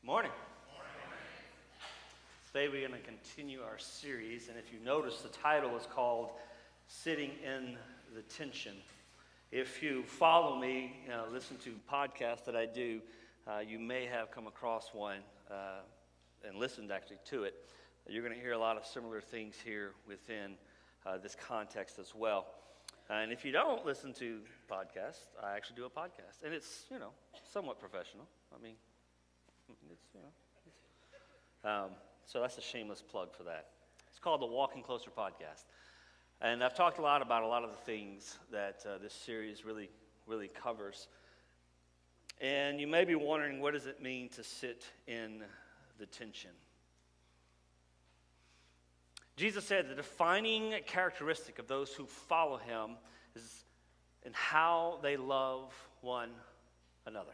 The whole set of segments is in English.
Morning. Today we're going to continue our series, and if you notice, the title is called Sitting in the Tension. If you follow me, listen to podcasts that I do, you may have come across one and listened actually to it. You're going to hear a lot of similar things here within this context as well. And if you don't listen to podcasts, I actually do a podcast, and it's, somewhat professional. So that's a shameless plug for that. It's called the Walking Closer podcast. And I've talked a lot about a lot of the things that this series really covers. And you may be wondering, what does it mean to sit in the tension? Jesus said the defining characteristic of those who follow him is in how they love one another.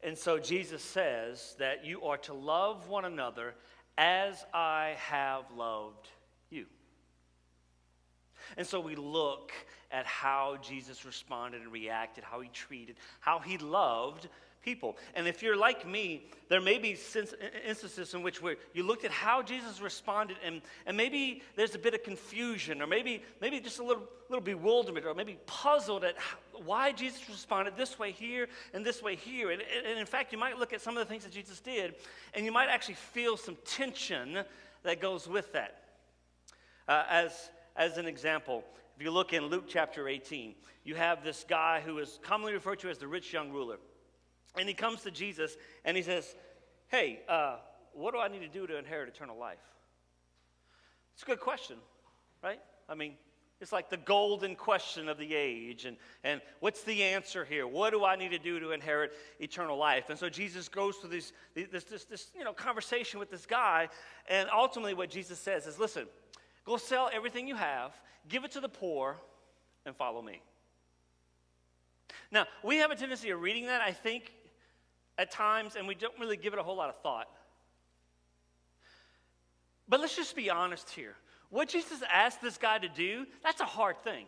And so Jesus says that you are to love one another as I have loved you. And so we look at how Jesus responded and reacted, how he treated, how he loved people. And if you're like me, there may be instances in which you looked at how Jesus responded, and maybe there's a bit of confusion, or maybe just a little bewilderment, or maybe puzzled at why Jesus responded this way here and this way here. And in fact, you might look at some of the things that Jesus did, and you might actually feel some tension that goes with that. As an example, if you look in Luke chapter 18, you have this guy who is commonly referred to as the rich young ruler. And he comes to Jesus and he says, hey, what do I need to do to inherit eternal life? It's a good question, right? It's like the golden question of the age. And what's the answer here? What do I need to do to inherit eternal life? And so Jesus goes through this conversation with this guy. And ultimately what Jesus says is, listen, go sell everything you have, give it to the poor, and follow me. Now, we have a tendency of reading that, I think, at times, and we don't really give it a whole lot of thought. But let's just be honest here. What Jesus asked this guy to do, that's a hard thing.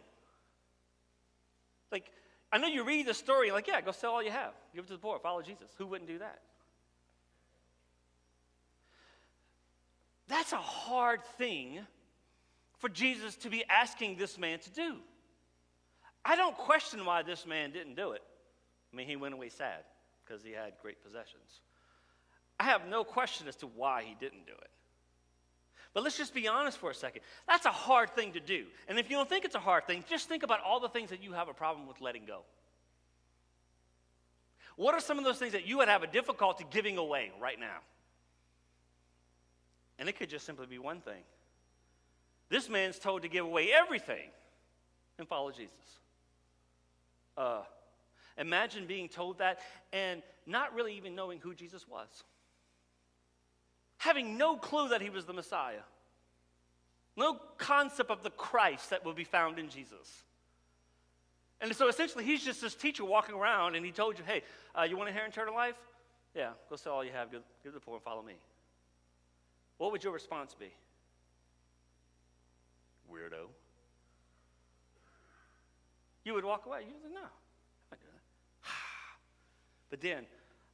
I know you read the story, you're like, yeah, go sell all you have. Give it to the poor, follow Jesus. Who wouldn't do that? That's a hard thing for Jesus to be asking this man to do. I don't question why this man didn't do it. He went away sad because he had great possessions. I have no question as to why he didn't do it. But let's just be honest for a second. That's a hard thing to do. And if you don't think it's a hard thing, just think about all the things that you have a problem with letting go. What are some of those things that you would have a difficulty giving away right now? And it could just simply be one thing. This man's told to give away everything and follow Jesus. Imagine being told that and not really even knowing who Jesus was. Having no clue that he was the Messiah. No concept of the Christ that will be found in Jesus. And so essentially he's just this teacher walking around, and he told you, hey, you want to inherit eternal life? Yeah, go sell all you have, give to the poor, and follow me. What would your response be? Weirdo. You would walk away. You would say, no, I'm not doing that. But then,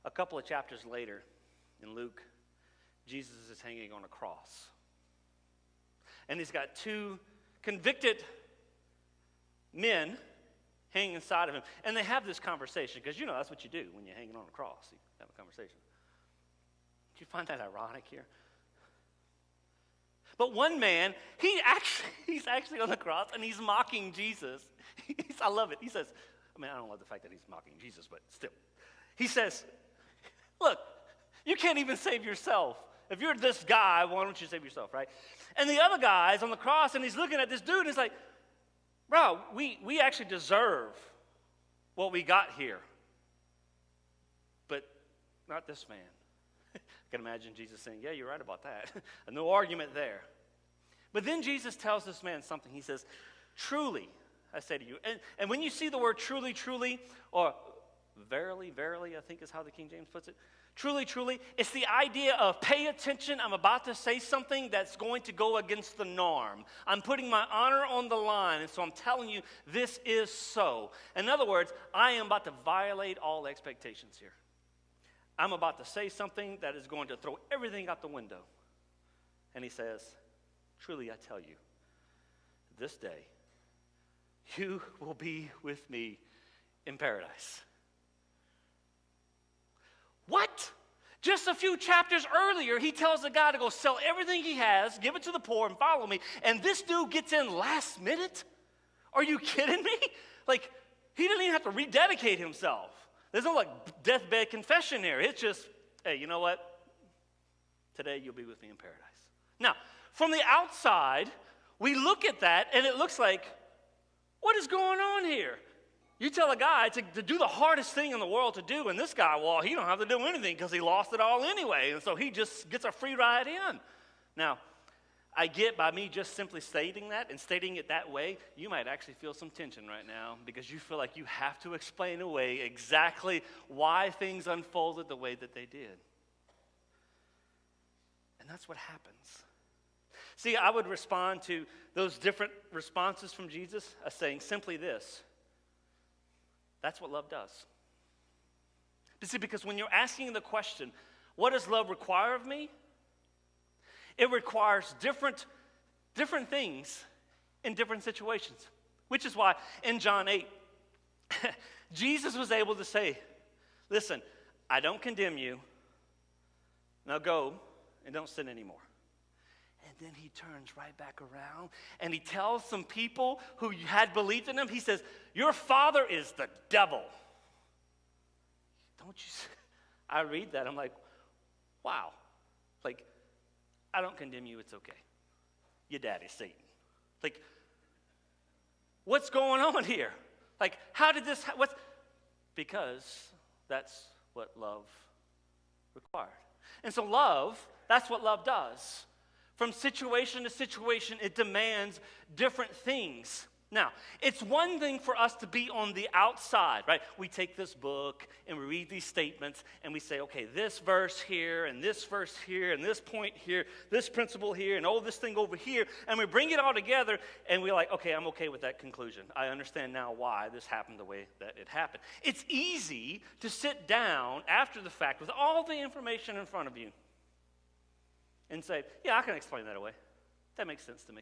a couple of chapters later, in Luke, Jesus is hanging on a cross. And he's got two convicted men hanging inside of him. And they have this conversation, because that's what you do when you're hanging on a cross. You have a conversation. Do you find that ironic here? But one man, he's actually on the cross, and he's mocking Jesus. I love it. He says, I don't love the fact that he's mocking Jesus, but still. He says, look, you can't even save yourself. If you're this guy, why don't you save yourself, right? And the other guy's on the cross, and he's looking at this dude, and he's like, bro, we actually deserve what we got here. But not this man. I can imagine Jesus saying, yeah, you're right about that. No argument there. But then Jesus tells this man something. He says, truly, I say to you. And when you see the word truly, truly, or verily, verily, I think is how the King James puts it. Truly, truly, it's the idea of pay attention. I'm about to say something that's going to go against the norm. I'm putting my honor on the line, and so I'm telling you this is so. In other words, I am about to violate all expectations here. I'm about to say something that is going to throw everything out the window. And he says, truly I tell you, this day you will be with me in paradise. What? Just a few chapters earlier, he tells the guy to go sell everything he has, give it to the poor, and follow me. And this dude gets in last minute? Are you kidding me? Like, he didn't even have to rededicate himself. There's no like deathbed confession here. It's just, hey, you know what? Today you'll be with me in paradise. Now, from the outside, we look at that and it looks like, what is going on here? You tell a guy to do the hardest thing in the world to do, and this guy, well, he don't have to do anything because he lost it all anyway, and so he just gets a free ride in. Now, I get by me just simply stating that and stating it that way, you might actually feel some tension right now because you feel like you have to explain away exactly why things unfolded the way that they did. And that's what happens. See, I would respond to those different responses from Jesus as saying simply this. That's what love does. You see, because when you're asking the question, what does love require of me? It requires different things in different situations. Which is why in John 8, Jesus was able to say, listen, I don't condemn you. Now go and don't sin anymore. And then he turns right back around and he tells some people who had believed in him, he says, your father is the devil. Don't you see? I read that, I'm like, wow. Like, I don't condemn you, it's okay. Your daddy's Satan. Like, what's going on here? Like, how did this, because that's what love required. And so love, that's what love does. From situation to situation, it demands different things. Now, it's one thing for us to be on the outside, right? We take this book and we read these statements and we say, okay, this verse here and this verse here and this point here, this principle here and oh, this thing over here, and we bring it all together and we're like, okay, I'm okay with that conclusion. I understand now why this happened the way that it happened. It's easy to sit down after the fact with all the information in front of you and say, yeah, I can explain that away. That makes sense to me.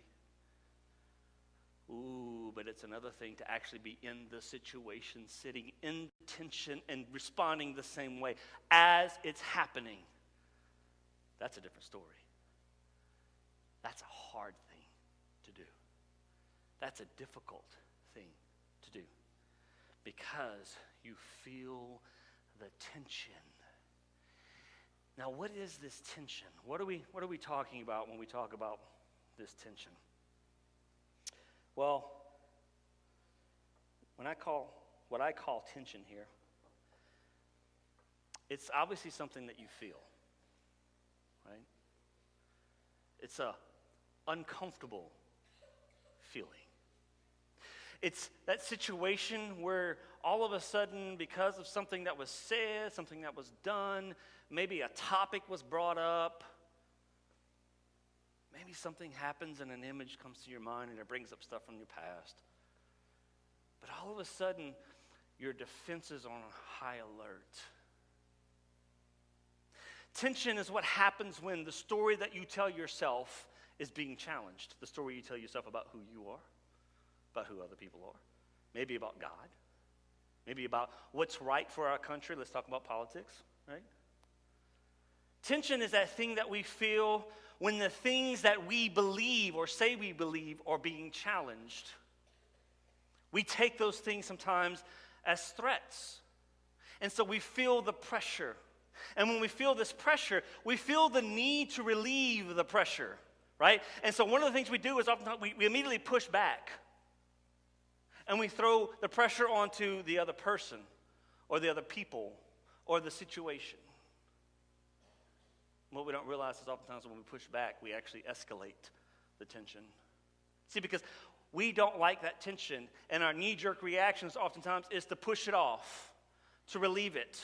Ooh, but it's another thing to actually be in the situation, sitting in tension and responding the same way as it's happening. That's a different story. That's a hard thing to do. That's a difficult thing to do because you feel the tension. Now, what is this tension? What are we talking about when we talk about this tension? Well, what I call tension here, it's obviously something that you feel, right? It's a uncomfortable feeling. It's that situation where all of a sudden, because of something that was said, something that was done, maybe a topic was brought up, maybe something happens and an image comes to your mind and it brings up stuff from your past. But all of a sudden, your defenses are on high alert. Tension is what happens when the story that you tell yourself is being challenged. The story you tell yourself about who you are, about who other people are, maybe about God, maybe about what's right for our country. Let's talk about politics, right? Tension is that thing that we feel when the things that we believe or say we believe are being challenged. We take those things sometimes as threats. And so we feel the pressure. And when we feel this pressure, we feel the need to relieve the pressure, right? And so one of the things we do is often we immediately push back. And we throw the pressure onto the other person or the other people or the situation. What we don't realize is oftentimes when we push back, we actually escalate the tension. See, because we don't like that tension, and our knee-jerk reactions oftentimes is to push it off, to relieve it.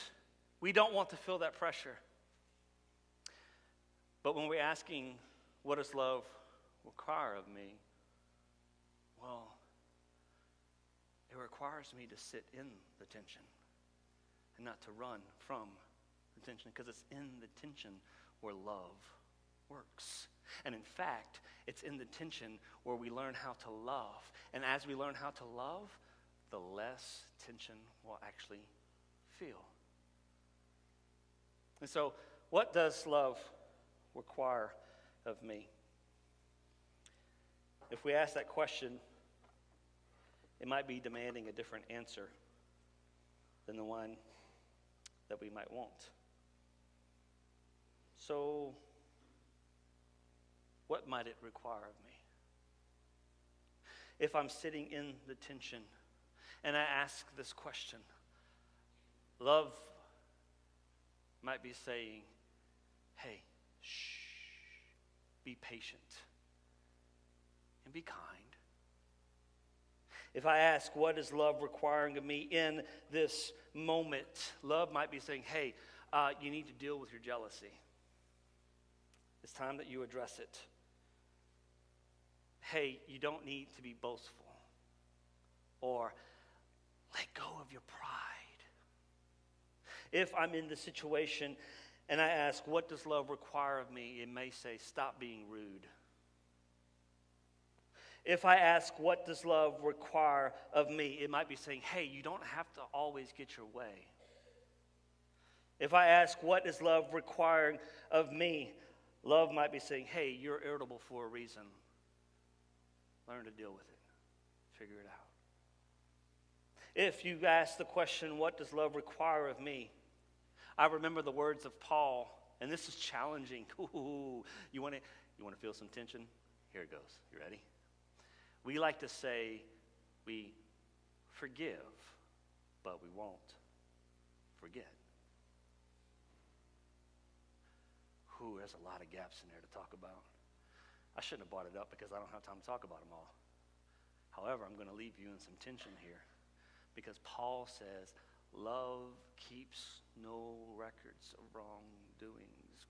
We don't want to feel that pressure. But when we're asking, what does love require of me? Well, it requires me to sit in the tension and not to run from the tension, because it's in the tension where love works. And in fact, it's in the tension where we learn how to love. And as we learn how to love, the less tension we'll actually feel. And so, what does love require of me? If we ask that question, it might be demanding a different answer than the one that we might want. So, what might it require of me? If I'm sitting in the tension and I ask this question, love might be saying, hey, shh, be patient and be kind. If I ask, what is love requiring of me in this moment? Love might be saying, hey, you need to deal with your jealousy. It's time that you address it. Hey, you don't need to be boastful. Or let go of your pride. If I'm in the situation and I ask, what does love require of me? It may say, stop being rude. If I ask, what does love require of me? It might be saying, hey, you don't have to always get your way. If I ask, what is love requiring of me? Love might be saying, hey, you're irritable for a reason. Learn to deal with it. Figure it out. If you ask the question, what does love require of me? I remember the words of Paul, and this is challenging. Ooh, you want to feel some tension? Here it goes. You ready? We like to say we forgive, but we won't forget. Ooh, there's a lot of gaps in there to talk about. I shouldn't have brought it up because I don't have time to talk about them all. However, I'm going to leave you in some tension here because Paul says, love keeps no records of wrongdoings.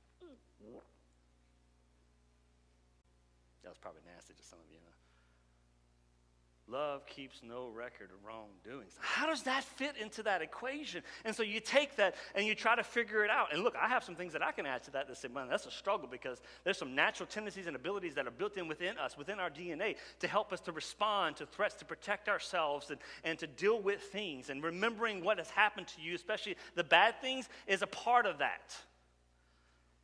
That was probably nasty to some of you. Love keeps no record of wrongdoings. How does that fit into that equation? And so you take that and you try to figure it out. And look, I have some things that I can add to that say, man, that's a struggle because there's some natural tendencies and abilities that are built in within us, within our DNA, to help us to respond to threats, to protect ourselves, and to deal with things. And remembering what has happened to you, especially the bad things, is a part of that.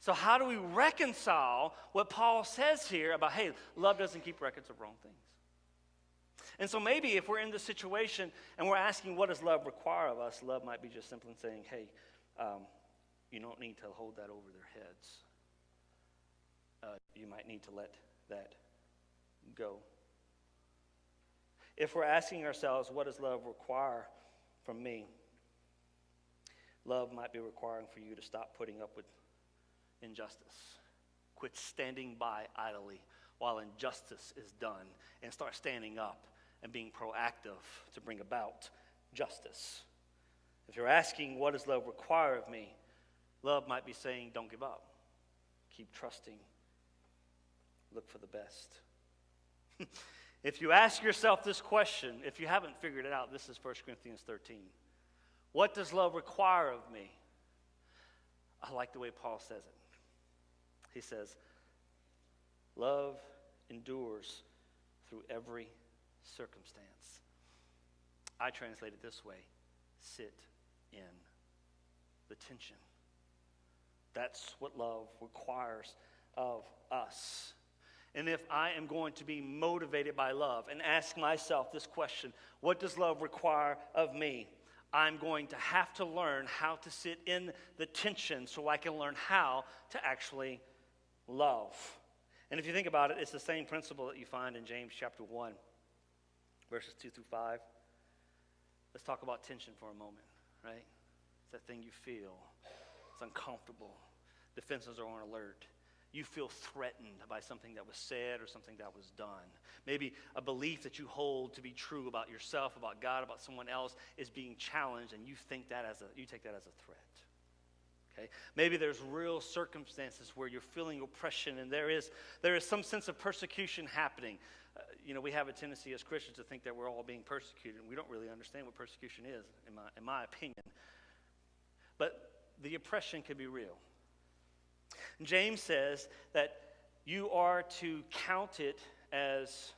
So how do we reconcile what Paul says here about, hey, love doesn't keep records of wrong things? And so maybe if we're in this situation and we're asking what does love require of us, love might be just simply saying, hey, you don't need to hold that over their heads. You might need to let that go. If we're asking ourselves, what does love require from me? Love might be requiring for you to stop putting up with injustice. Quit standing by idly while injustice is done and start standing up and being proactive to bring about justice. If you're asking, what does love require of me? Love might be saying, don't give up. Keep trusting. Look for the best. If you ask yourself this question, if you haven't figured it out, this is 1 Corinthians 13. What does love require of me? I like the way Paul says it. He says, love endures through every circumstance. I translate it this way: sit in the tension. That's what love requires of us. And if I am going to be motivated by love and ask myself this question, what does love require of me? I'm going to have to learn how to sit in the tension so I can learn how to actually love. And if you think about it, it's the same principle that you find in James chapter 1, verses 2 through 5. Let's talk about tension for a moment, right? It's that thing you feel. It's uncomfortable. Defenses are on alert. You feel threatened by something that was said or something that was done. Maybe a belief that you hold to be true about yourself, about God, about someone else is being challenged, and you take that as a threat. Okay? Maybe there's real circumstances where you're feeling oppression, and there is some sense of persecution happening. We have a tendency as Christians to think that we're all being persecuted, and we don't really understand what persecution is, in my opinion. But the oppression can be real. James says that you are to count it as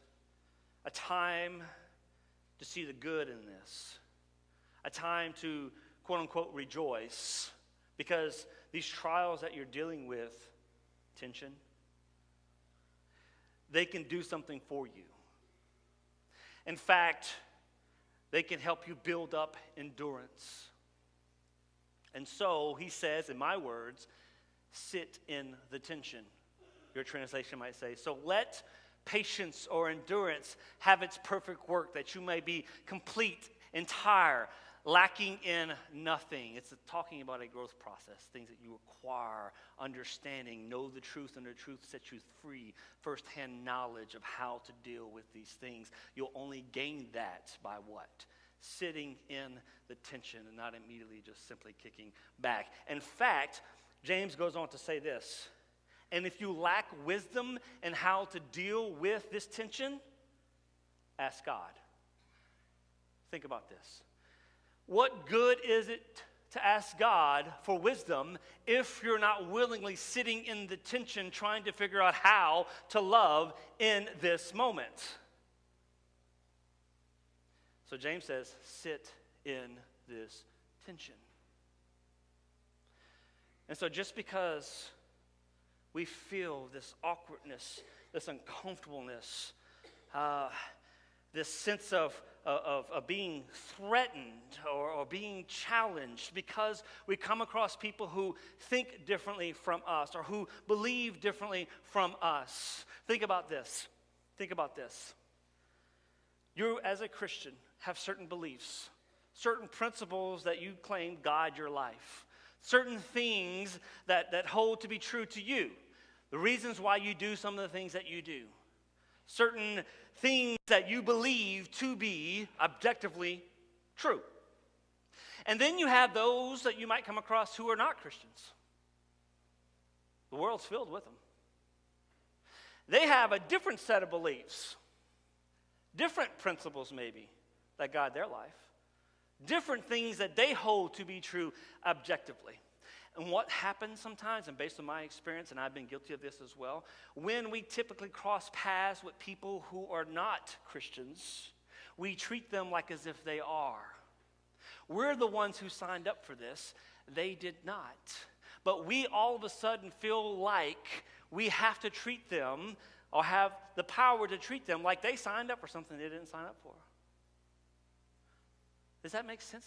a time to see the good in this, a time to, quote unquote, rejoice, because these trials that you're dealing with, tension, they can do something for you. In fact, they can help you build up endurance. And so, he says, in my words, sit in the tension. Your translation might say, so let patience or endurance have its perfect work, that you may be complete, entire, lacking in nothing. It's talking about a growth process, things that you acquire, understanding, know the truth, and the truth sets you free, firsthand knowledge of how to deal with these things. You'll only gain that by what? Sitting in the tension and not immediately just simply kicking back. In fact, James goes on to say this, and if you lack wisdom in how to deal with this tension, ask God. Think about this. What good is it to ask God for wisdom if you're not willingly sitting in the tension trying to figure out how to love in this moment? So James says, sit in this tension. And so just because we feel this awkwardness, this uncomfortableness, this sense of being threatened or being challenged because we come across people who think differently from us or who believe differently from us. Think about this. Think about this. You, as a Christian, have certain beliefs, certain principles that you claim guide your life, certain things that hold to be true to you, the reasons why you do some of the things that you do, certain things that you believe to be objectively true. And then you have those that you might come across who are not Christians. The world's filled with them. They have a different set of beliefs, different principles maybe that guide their life, different things that they hold to be true objectively. And what happens sometimes, and based on my experience, and I've been guilty of this as well, when we typically cross paths with people who are not Christians, we treat them like as if they are. We're the ones who signed up for this. They did not. But we all of a sudden feel like we have to treat them or have the power to treat them like they signed up for something they didn't sign up for. Does that make sense?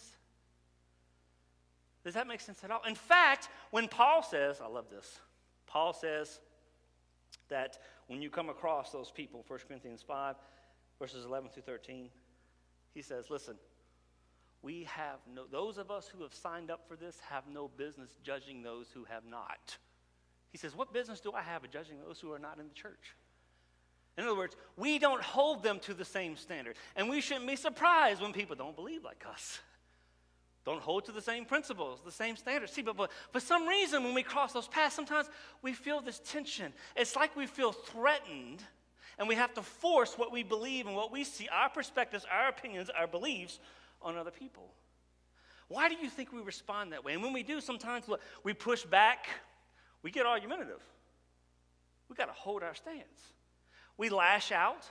Does that make sense at all? In fact, when Paul says, I love this, Paul says that when you come across those people, 1 Corinthians 5, verses 11 through 13, he says, listen, those of us who have signed up for this have no business judging those who have not. He says, what business do I have of judging those who are not in the church? In other words, we don't hold them to the same standard. And we shouldn't be surprised when people don't believe like us. Don't hold to the same principles, the same standards. See, but for some reason, when we cross those paths, sometimes we feel this tension. It's like we feel threatened, and we have to force what we believe and what we see, our perspectives, our opinions, our beliefs, on other people. Why do you think we respond that way? And when we do, sometimes we push back, we get argumentative. We've got to hold our stance. We lash out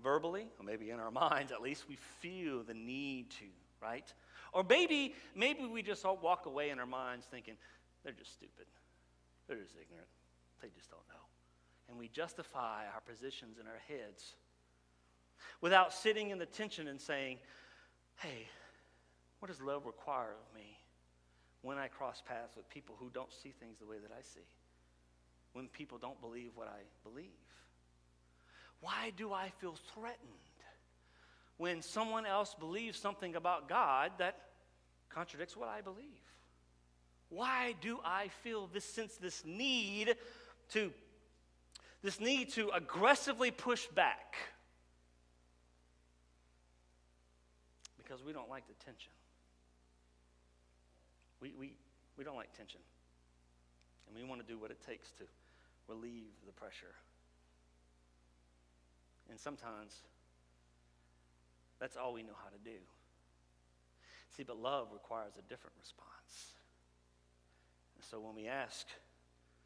verbally, or maybe in our minds at least, we feel the need to, right? Or maybe we just all walk away in our minds thinking, they're just stupid. They're just ignorant. They just don't know. And we justify our positions in our heads without sitting in the tension and saying, hey, what does love require of me when I cross paths with people who don't see things the way that I see? When people don't believe what I believe? Why do I feel threatened when someone else believes something about God that contradicts what I believe? Why do I feel this need to aggressively push back? Because we don't like the tension. We don't like tension. And we want to do what it takes to relieve the pressure. And sometimes that's all we know how to do. See, but love requires a different response. So when we ask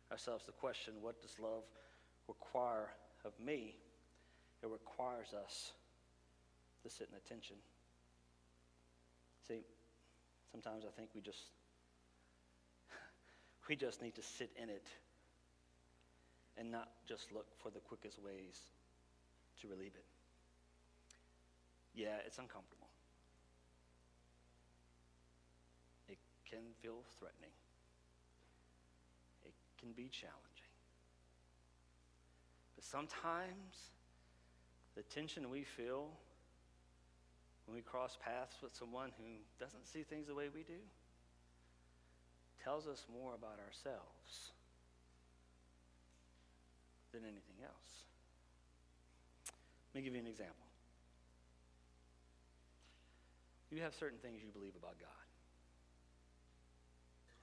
ourselves the question, what does love require of me? It requires us to sit in the tension. See, sometimes I think we just need to sit in it and not just look for the quickest ways to relieve it. Yeah, it's uncomfortable. It can feel threatening. It can be challenging. But sometimes the tension we feel when we cross paths with someone who doesn't see things the way we do tells us more about ourselves than anything else. Let me give you an example. You have certain things you believe about God.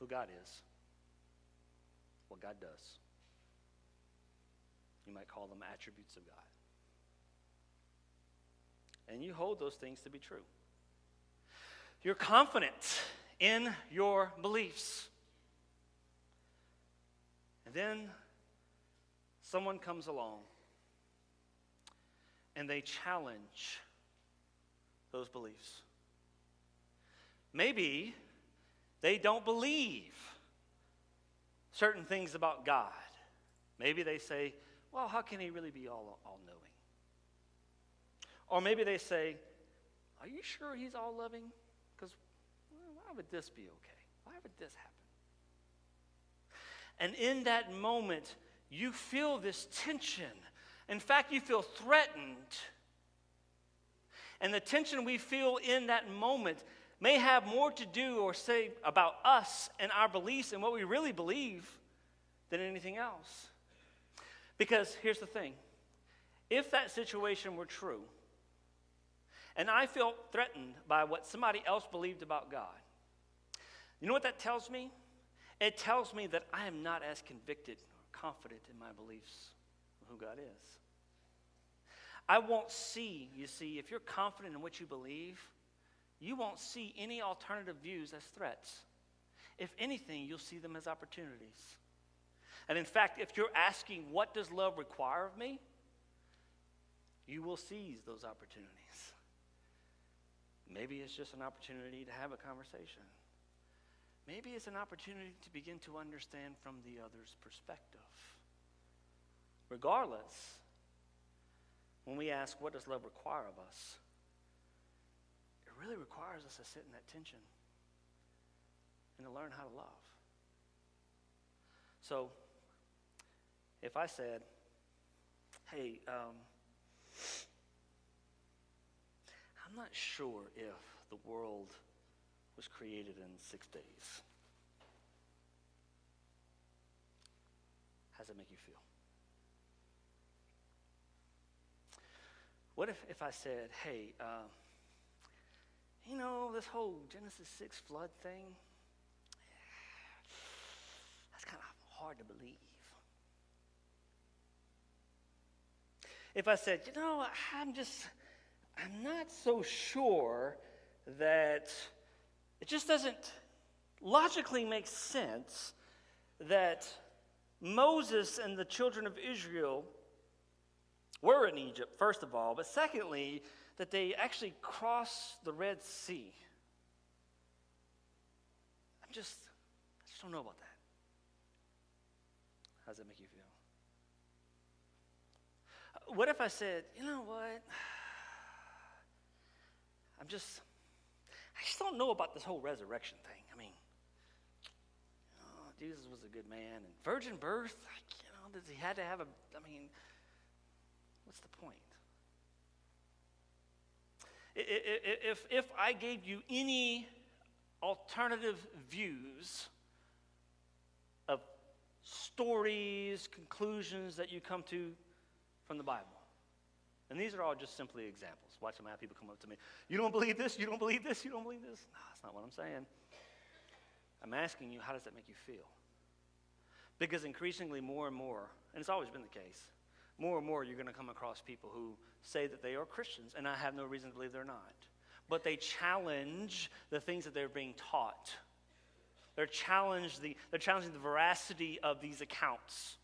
Who God is, what God does. You might call them attributes of God. And you hold those things to be true. You're confident in your beliefs. And then someone comes along and they challenge those beliefs. Maybe they don't believe certain things about God. Maybe they say, well, how can he really be all-knowing? Or maybe they say, are you sure he's all-loving? Because why would this be okay? Why would this happen? And in that moment, you feel this tension. In fact, you feel threatened. And the tension we feel in that moment may have more to do or say about us and our beliefs and what we really believe than anything else. Because here's the thing. If that situation were true, and I felt threatened by what somebody else believed about God, you know what that tells me? It tells me that I am not as convicted or confident in my beliefs of who God is. I won't see, you see, if you're confident in what you believe, you won't see any alternative views as threats. If anything, you'll see them as opportunities. And in fact, if you're asking, what does love require of me? You will seize those opportunities. Maybe it's just an opportunity to have a conversation. Maybe it's an opportunity to begin to understand from the other's perspective. Regardless, when we ask, what does love require of us? It really requires us to sit in that tension and to learn how to love. So, if I said, hey, I'm not sure if the world was created in 6 days. How does it make you feel? What if I said, hey, this whole Genesis 6 flood thing, that's kind of hard to believe. If I said, I'm not so sure that it just doesn't logically make sense that Moses and the children of Israel were in Egypt, first of all, but secondly, that they actually crossed the Red Sea. I just don't know about that. How does that make you feel? What if I said, you know what? I just don't know about this whole resurrection thing. I mean, Jesus was a good man, and virgin birth, does he had to have what's the point? If I gave you any alternative views of stories, conclusions that you come to from the Bible, and these are all just simply examples. Watch them have people come up to me. You don't believe this? You don't believe this? You don't believe this? No, that's not what I'm saying. I'm asking you, how does that make you feel? Because increasingly more and more, and it's always been the case, more and more you're going to come across people who say that they are Christians, and I have no reason to believe they're not. But they challenge the things that they're being taught They're challenging the veracity of these accounts.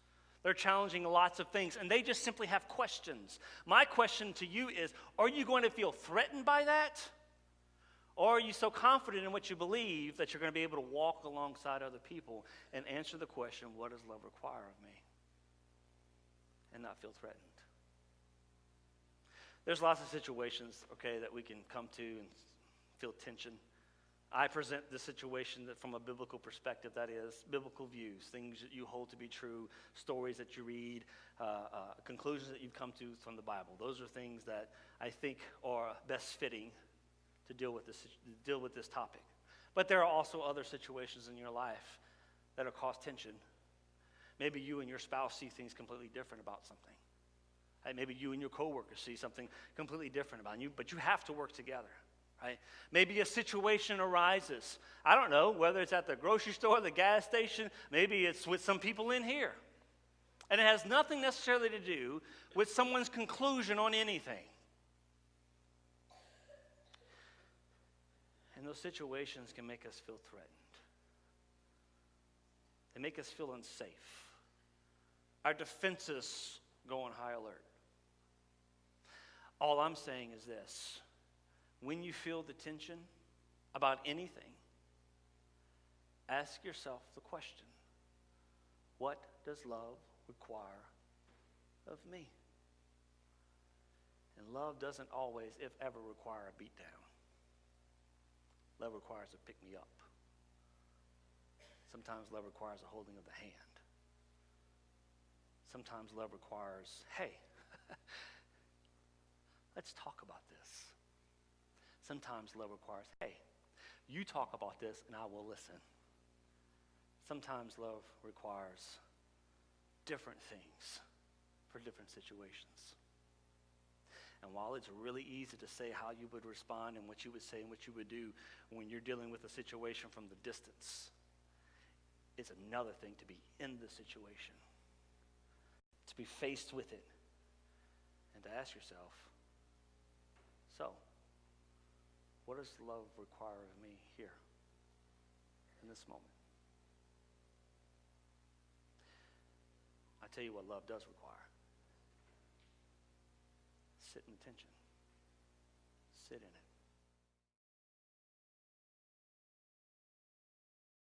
They're challenging lots of things, and they just simply have questions. My question to you is, are you going to feel threatened by that? Or are you so confident in what you believe that you're going to be able to walk alongside other people and answer the question, what does love require of me? And not feel threatened. There's lots of situations, okay, that we can come to and feel tension. I present the situation that from a biblical perspective, that is, biblical views, things that you hold to be true, stories that you read, conclusions that you've come to from the Bible. Those are things that I think are best fitting to deal with this topic. But there are also other situations in your life that are cause tension. Maybe you and your spouse see things completely different about something. Maybe you and your coworkers see something completely different about you, but you have to work together. Right? Maybe a situation arises. I don't know, whether it's at the grocery store, the gas station, maybe it's with some people in here. And it has nothing necessarily to do with someone's conclusion on anything. And those situations can make us feel threatened. They make us feel unsafe. Our defenses go on high alert. All I'm saying is this. When you feel the tension about anything, ask yourself the question, what does love require of me? And love doesn't always, if ever, require a beatdown. Love requires a pick-me-up. Sometimes love requires a holding of the hand. Sometimes love requires, hey, let's talk about this. Sometimes love requires, hey, you talk about this and I will listen. Sometimes love requires different things for different situations. And while it's really easy to say how you would respond and what you would say and what you would do when you're dealing with a situation from the distance, it's another thing to be in the situation, to be faced with it, and to ask yourself, so, what does love require of me here in this moment? I tell you what love does require. Sit in the tension. Sit in it.